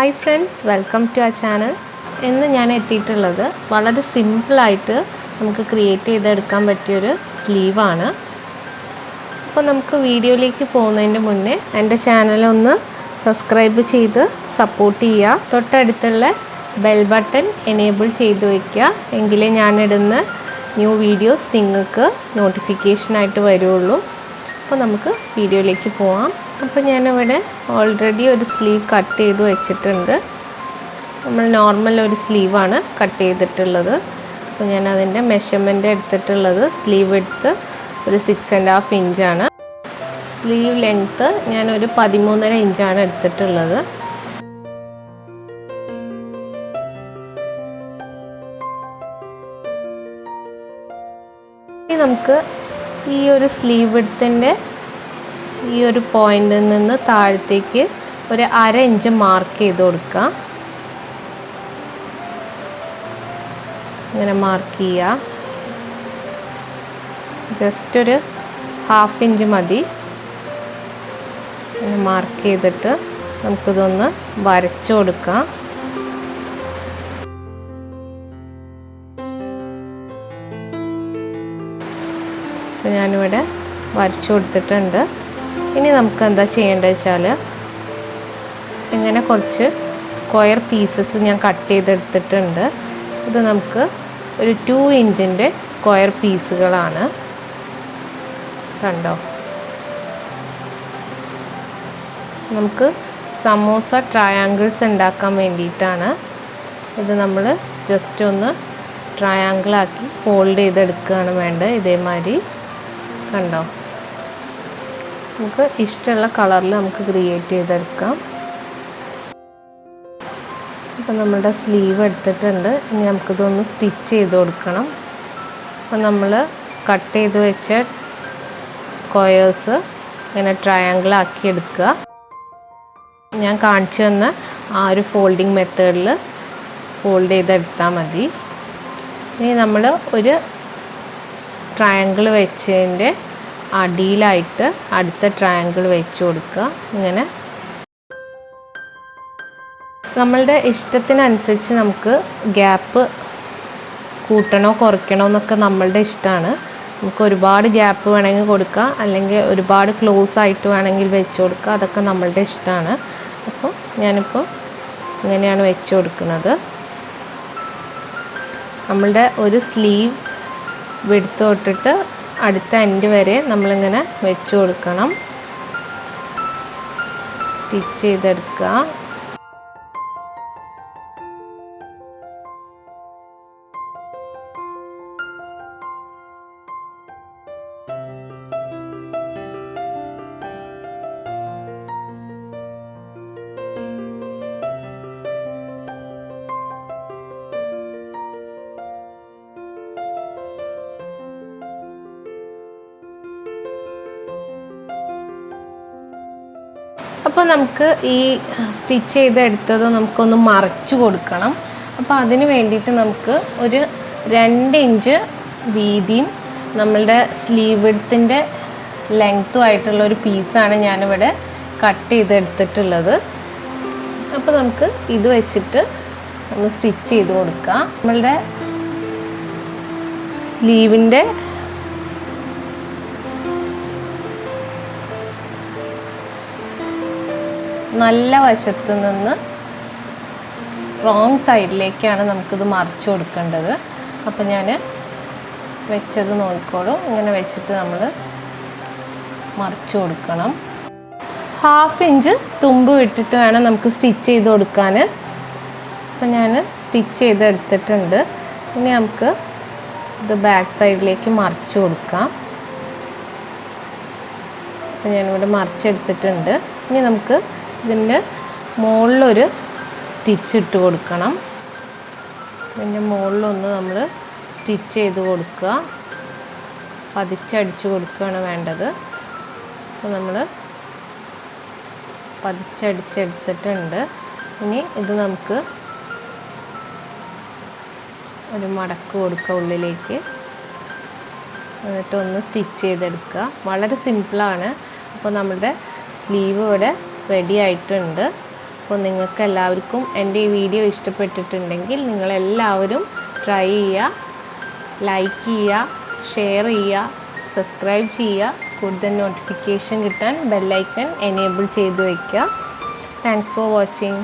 Hi friends, welcome to our channel. ഇന്ന് ഞാൻ എത്തിയിട്ടുള്ളത് വളരെ സിമ്പിൾ ആയിട്ട് നമുക്ക് ക്രിയേറ്റ് ചെയ്തെടുക്കാൻ പറ്റിയ ഒരു സ്ലീവ് ആണ്. അപ്പോൾ നമുക്ക് വീഡിയോയിലേക്ക് പോകുന്നതിന് മുന്നേ എൻ്റെ ചാനൽ ഒന്ന് സബ്സ്ക്രൈബ് ചെയ്ത് സപ്പോർട്ട് ചെയ്യുക. തൊട്ടടുത്തുള്ള ബെൽ ബട്ടൺ എനേബിൾ ചെയ്തു വയ്ക്കുക. എങ്കിലേ ഞാൻ ഇടുന്ന ന്യൂ വീഡിയോസ് നിങ്ങൾക്ക് നോട്ടിഫിക്കേഷൻ ആയിട്ട് വരുള്ളൂ. അപ്പോൾ നമുക്ക് വീഡിയോയിലേക്ക് പോവാം. അപ്പോൾ ഞാനിവിടെ ഓൾറെഡി ഒരു സ്ലീവ് കട്ട് ചെയ്ത് വെച്ചിട്ടുണ്ട്. നമ്മൾ നോർമൽ ഒരു സ്ലീവാണ് കട്ട് ചെയ്തിട്ടുള്ളത്. അപ്പോൾ ഞാൻ അതിൻ്റെ മെഷർമെൻറ്റ് എടുത്തിട്ടുള്ളത് സ്ലീവ് എടുത്ത് ഒരു 6.5 ഇഞ്ചാണ്. സ്ലീവ് ലെങ്ത്ത് ഞാനൊരു 13.5 ഇഞ്ചാണ് എടുത്തിട്ടുള്ളത്. ഇനി നമുക്ക് ഈ ഒരു സ്ലീവ് വിഡ്ത്തിൻ്റെ ഈ ഒരു പോയിന്റിൽ നിന്ന് താഴത്തേക്ക് ഒരു 1/2 ഇഞ്ച് മാർക്ക് ചെയ്ത് കൊടുക്കുക. ഇങ്ങനെ മാർക്ക് ചെയ്യുക. ജസ്റ്റ് ഒരു 1/2 ഇഞ്ച് മതി. ഇങ്ങനെ മാർക്ക് ചെയ്തിട്ട് നമുക്കിതൊന്ന് വരച്ചു കൊടുക്കാം. അപ്പോൾ ഞാനിവിടെ വരച്ചു കൊടുത്തിട്ടുണ്ട്. ഇനി നമുക്ക് എന്താ ചെയ്യേണ്ടത് വെച്ചാൽ ഇങ്ങനെ കുറച്ച് സ്ക്വയർ പീസസ് ഞാൻ കട്ട് ചെയ്തെടുത്തിട്ടുണ്ട്. ഇത് നമുക്ക് ഒരു 2 ഇഞ്ചിൻ്റെ സ്ക്വയർ പീസുകളാണ്. കണ്ടോ? നമുക്ക് സമോസ ട്രയാങ്കിൾസ് ഉണ്ടാക്കാൻ വേണ്ടിയിട്ടാണ്. ഇത് നമ്മൾ ജസ്റ്റ് ഒന്ന് ട്രയാങ്കിളാക്കി ഫോൾഡ് ചെയ്തെടുക്കുകയാണ് വേണ്ടത്. ഇതേമാതിരി കണ്ടോ? നമുക്ക് ഇഷ്ടമുള്ള കളറിൽ നമുക്ക് ക്രിയേറ്റ് ചെയ്തെടുക്കാം. അപ്പോൾ നമ്മളുടെ സ്ലീവ് എടുത്തിട്ടുണ്ട്. ഇനി നമുക്കിതൊന്ന് സ്റ്റിച്ച് ചെയ്ത് കൊടുക്കണം. അപ്പോൾ നമ്മൾ കട്ട് ചെയ്ത് വെച്ച സ്ക്വയേഴ്സ് ഇങ്ങനെ ട്രയാങ്കിളാക്കി എടുക്കുക. ഞാൻ കാണിച്ചു തന്ന ആ ഒരു ഫോൾഡിങ് മെത്തേഡിൽ ഫോൾഡ് ചെയ്തെടുത്താൽ മതി. ഇനി നമ്മൾ ഒരു ട്രയാങ്കിൾ വെച്ചതിൻ്റെ അടിയിലായിട്ട് അടുത്ത ട്രയാങ്കിൾ വെച്ച് കൊടുക്കുക. ഇങ്ങനെ നമ്മളുടെ ഇഷ്ടത്തിനനുസരിച്ച് നമുക്ക് ഗ്യാപ്പ് കൂട്ടണോ കുറയ്ക്കണോ എന്നൊക്കെ നമ്മളുടെ ഇഷ്ടമാണ്. നമുക്ക് ഒരുപാട് ഗ്യാപ്പ് വേണമെങ്കിൽ കൊടുക്കുക, അല്ലെങ്കിൽ ഒരുപാട് ക്ലോസ് ആയിട്ട് വേണമെങ്കിൽ വെച്ച് കൊടുക്കുക. അതൊക്കെ നമ്മളുടെ ഇഷ്ടമാണ്. അപ്പോൾ ഞാനിപ്പോൾ ഇങ്ങനെയാണ് വെച്ച് കൊടുക്കുന്നത്. നമ്മളുടെ ഒരു സ്ലീവ് വിഡ്ത്ത് തൊട്ടിട്ട് അടുത്ത എൻഡ് വരെ നമ്മളിങ്ങനെ വെച്ച് കൊടുക്കണം. സ്റ്റിച്ച് ചെയ്തെടുക്കുക. അപ്പോൾ നമുക്ക് ഈ സ്റ്റിച്ച് ചെയ്തെടുത്തത് നമുക്കൊന്ന് മറച്ചു കൊടുക്കണം. അപ്പോൾ അതിന് വേണ്ടിയിട്ട് നമുക്ക് ഒരു 2 ഇഞ്ച് വീതിയും നമ്മളുടെ സ്ലീവ് വിഡ്ത്തിൻ്റെ ലെങ്ത്തും ആയിട്ടുള്ള ഒരു പീസാണ് ഞാനിവിടെ കട്ട് ചെയ്തെടുത്തിട്ടുള്ളത്. അപ്പോൾ നമുക്ക് ഇത് വെച്ചിട്ട് ഒന്ന് സ്റ്റിച്ച് ചെയ്ത് കൊടുക്കാം. നമ്മളുടെ സ്ലീവിൻ്റെ നല്ല വശത്ത് നിന്ന് റോങ് സൈഡിലേക്കാണ് നമുക്കിത് മറിച്ച് കൊടുക്കേണ്ടത്. അപ്പോൾ ഞാൻ വെച്ചത് നോക്കിക്കോളൂ. ഇങ്ങനെ വെച്ചിട്ട് നമ്മൾ മറിച്ച് കൊടുക്കണം. 1/2 ഇഞ്ച് തുമ്പ് വിട്ടിട്ട് വേണം നമുക്ക് സ്റ്റിച്ച് ചെയ്ത് കൊടുക്കാൻ. അപ്പോൾ ഞാൻ സ്റ്റിച്ച് ചെയ്തെടുത്തിട്ടുണ്ട്. ഇനി നമുക്ക് ഇത് ബാക്ക് സൈഡിലേക്ക് മറിച്ച് കൊടുക്കാം. അപ്പോൾ ഞാനിവിടെ മറിച്ചെടുത്തിട്ടുണ്ട്. ഇനി നമുക്ക് ഇതിൻ്റെ മുകളിലൊരു സ്റ്റിച്ച് ഇട്ട് കൊടുക്കണം. ഇതിൻ്റെ മുകളിലൊന്ന് നമ്മൾ സ്റ്റിച്ച് ചെയ്ത് കൊടുക്കുക. പതിച്ചടിച്ച് കൊടുക്കുകയാണ് വേണ്ടത്. അപ്പോൾ നമ്മൾ പതിച്ചടിച്ചെടുത്തിട്ടുണ്ട്. ഇനി ഇത് നമുക്ക് ഒരു മടക്ക് കൊടുക്കുക ഉള്ളിലേക്ക്. എന്നിട്ട് ഒന്ന് സ്റ്റിച്ച് ചെയ്തെടുക്കുക. വളരെ സിമ്പിളാണ്. അപ്പോൾ നമ്മുടെ സ്ലീവ് ഇവിടെ റെഡി ആയിട്ടുണ്ട്. അപ്പോൾ നിങ്ങൾക്ക് എല്ലാവർക്കും എൻ്റെ ഈ വീഡിയോ ഇഷ്ടപ്പെട്ടിട്ടുണ്ടെങ്കിൽ നിങ്ങളെല്ലാവരും ട്രൈ ചെയ്യുക, ലൈക്ക് ചെയ്യുക, ഷെയർ ചെയ്യുക, സബ്സ്ക്രൈബ് ചെയ്യുക. കൂടുതൽ നോട്ടിഫിക്കേഷൻ കിട്ടാൻ ബെല്ലൈക്കൺ എനേബിൾ ചെയ്ത് വയ്ക്കുക. Thanks for watching.